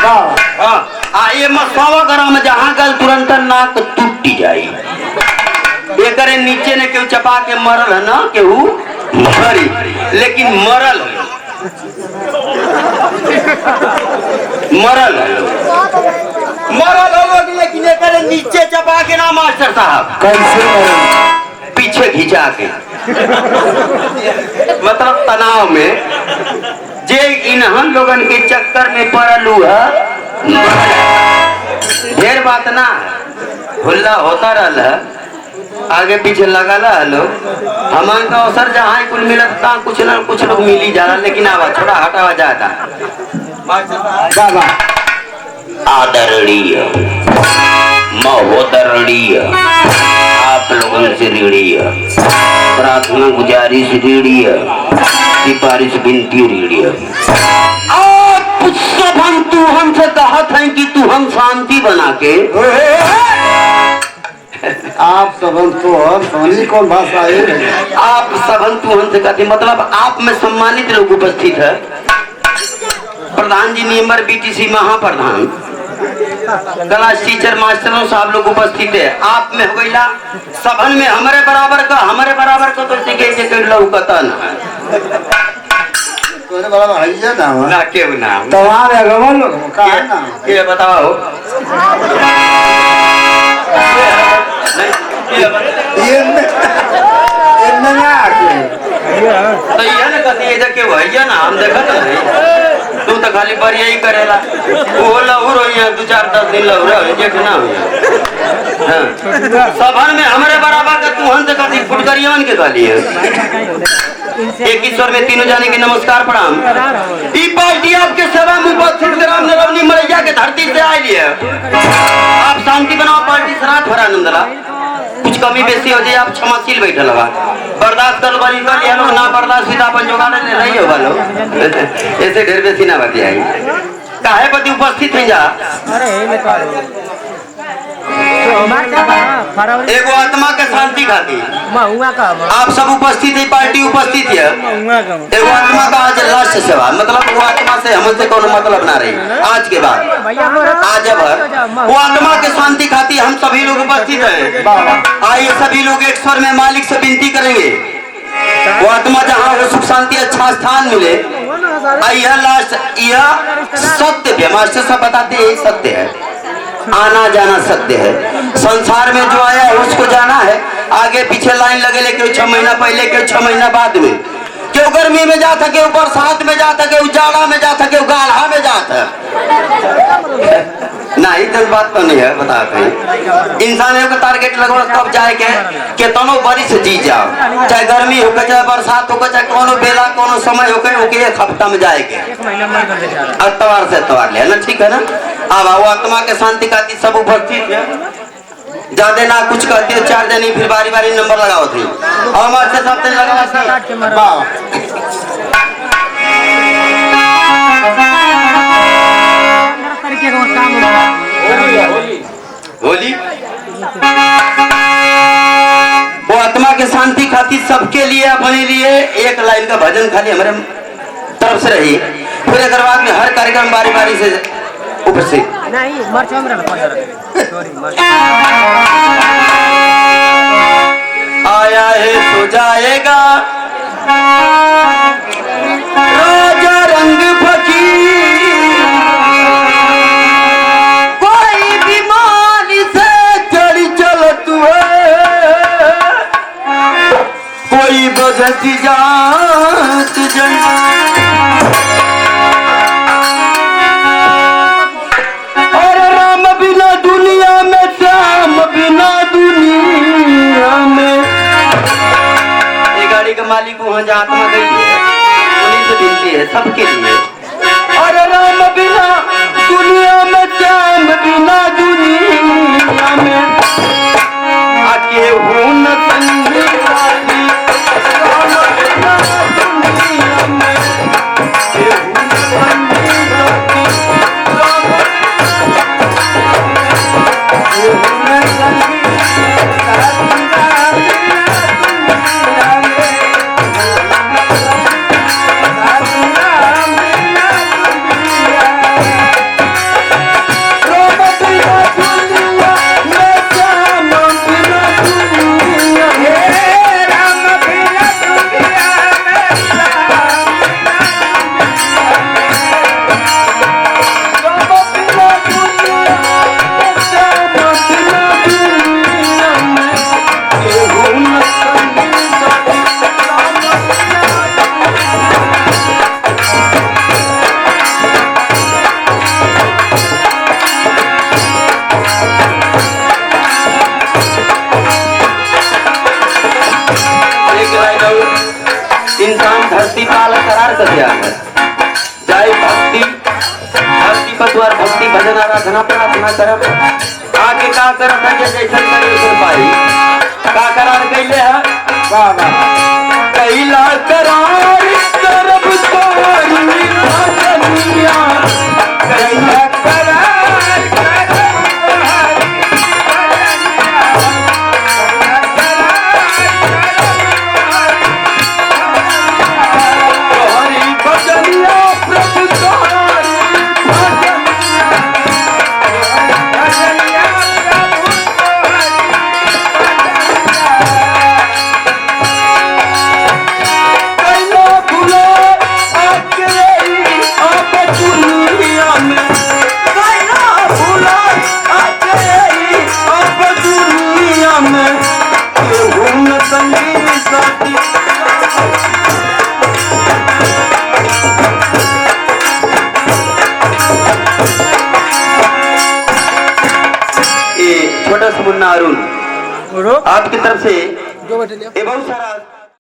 ये मसावा ग्राम जहाँ गल तुरंत नाक टूट जाई। एक नीचे ने केहू चपा के मरल है ना केहू मरी, लेकिन मरल लोग, लेकिन एक नीचे चपा के ना मास्टर साहब कैसे पीछे घिंचा के मतलब तनाव में जे इन्हन लोगन के चक्कर में पड़लू है। ढेर बात ना हुल्ला होता रहा, आगे पीछे लगा लो हमान का अवसर जहाँ कुल मिलता कुछ न कुछ लोग मिली जा रहा, लेकिन आवा छोड़ा हटावा जाता। आदरणीय महोदरणीय आप लोगों से ऋणीय प्रार्थना गुजारिश ऋणीय सिफारिश बिनती ऋणीय। आप सब तू हमसे कहत है कि तू हम शांति बना के आप सबंतु और सोनी कौन भाषा है? आप सबंतु हमसे कहते मतलब आप में सम्मानित लोग उपस्थित है। प्रधान जी नियमर बीटीसी महाप्रधान क्लास टीचर मास्टरों साहब लोग उपस्थित है। आप में हो गईला सभन में हमारे बराबर का तो सीखे के लौकता ना तोरे बड़ा भैया ना केहू ना तमाम अगवा लोग का है ना ये बताओ ये नहीं आके तो ये ना कहती है के भैया ना हम देखा नहीं तू तो खाली बढ़िया ही करेला वो लहू रही 2-4-10 दिन लहू रहे जेठ ना हुआ सभन में हमारे बराबर का तू हंस कहती फुटकरियन के गाली है। एक ईश्वर में तीनों जाने के नमस्कार प्रणाम। ई पार्टी आपके सेवा में उपस्थित ग्राम नरवनी मरैया के धरती से आई है। आप शांति बनाओ पार्टी सरात भरा नंदला कुछ कमी बेसी हो जाए आप क्षमाशील बैठे लगा बर्दाश्त कर बनी कर ये लोग ना बर्दाश्त सीधा अपन जोगाड़ ले रही हो वालो ऐसे ढेर बेसी ना बात आई काहे पति उपस्थित है जा एगो आत्मा के शांति खातिर आप सब उपस्थित है पार्टी उपस्थित है। एगो आत्मा का आज लास्ट सेवा मतलब वो आत्मा से हमसे कोनो मतलब ना रही आज के बाद आज भर वो आत्मा के शांति खातिर हम सभी लोग उपस्थित हैं। आइए सभी लोग एक स्वर में मालिक से विनती करेंगे वो आत्मा जहाँ हो सुख शांति अच्छा स्थान मिले। यह लास्ट यह सत्य है मास्टर साहब बताते हैं सत्य है आना जाना सत्य है। संसार में जो आया है उसको जाना है। आगे पीछे लाइन लगे ले क्यों 6 महीना पहले क्यों 6 महीना बाद में क्यों गर्मी में जाता क्यों बरसात में जाता क्यों जाड़ा में जाता क्यों गाढ़ा में जाता नहीं तो बात तो नहीं है बताते हैं। इंसान का टारगेट लगभग कब जाए के तनो बड़ी से जी जाओ चाहे गर्मी हो चाहे बरसात हो चाहे कोनो बेला कोनो समय हो ओके एक हफ्ता में जाए के अतवार से अतवार ले ना ठीक है ना। अब वो आत्मा के शांति का सब उपस्थित है ज्यादा ना कुछ कहती है 4 जनी फिर बारी बारी नंबर लगाओ थी और हमारे से सब लगा होली वो आत्मा के शांति खातिर सबके लिए अपने लिए एक लाइन का भजन खाली हमारे तरफ से रही फिर अगर बाद में हर कार्यक्रम बारी बारी से उपस्थित आया है तो जाएगा राजा रंग फकीर कोई बीमारी से चढ़ी चलत कोई बदती जात और राम बिना दुनिया में श्याम बिना दुनिया में ये गाड़ी का मालिक वहाँ जहाँ आत्मा गई है उन्हीं से विनती है सबके लिए और राम बिना दुनिया में श्याम बिना दुनिया में आके हूँ न संगी वाली राम बिना दुनिया में पर द्वार भक्ति भजन आराधना प्रार्थना करब आगे का करब है जैसे करे सुन पाई का करार कैले है बाबा कैला करार करब तोरी भजनिया कैला करार करब तोरी भजनिया प्रभु तोरी कैला भुला अकेली अब दुनिया में कैला भुला अकेली अब दुनिया में केहू न संगी साथी ये छोटा सा मुन्ना अरुण आपकी तरफ से जो बैठे ये बहुत सारा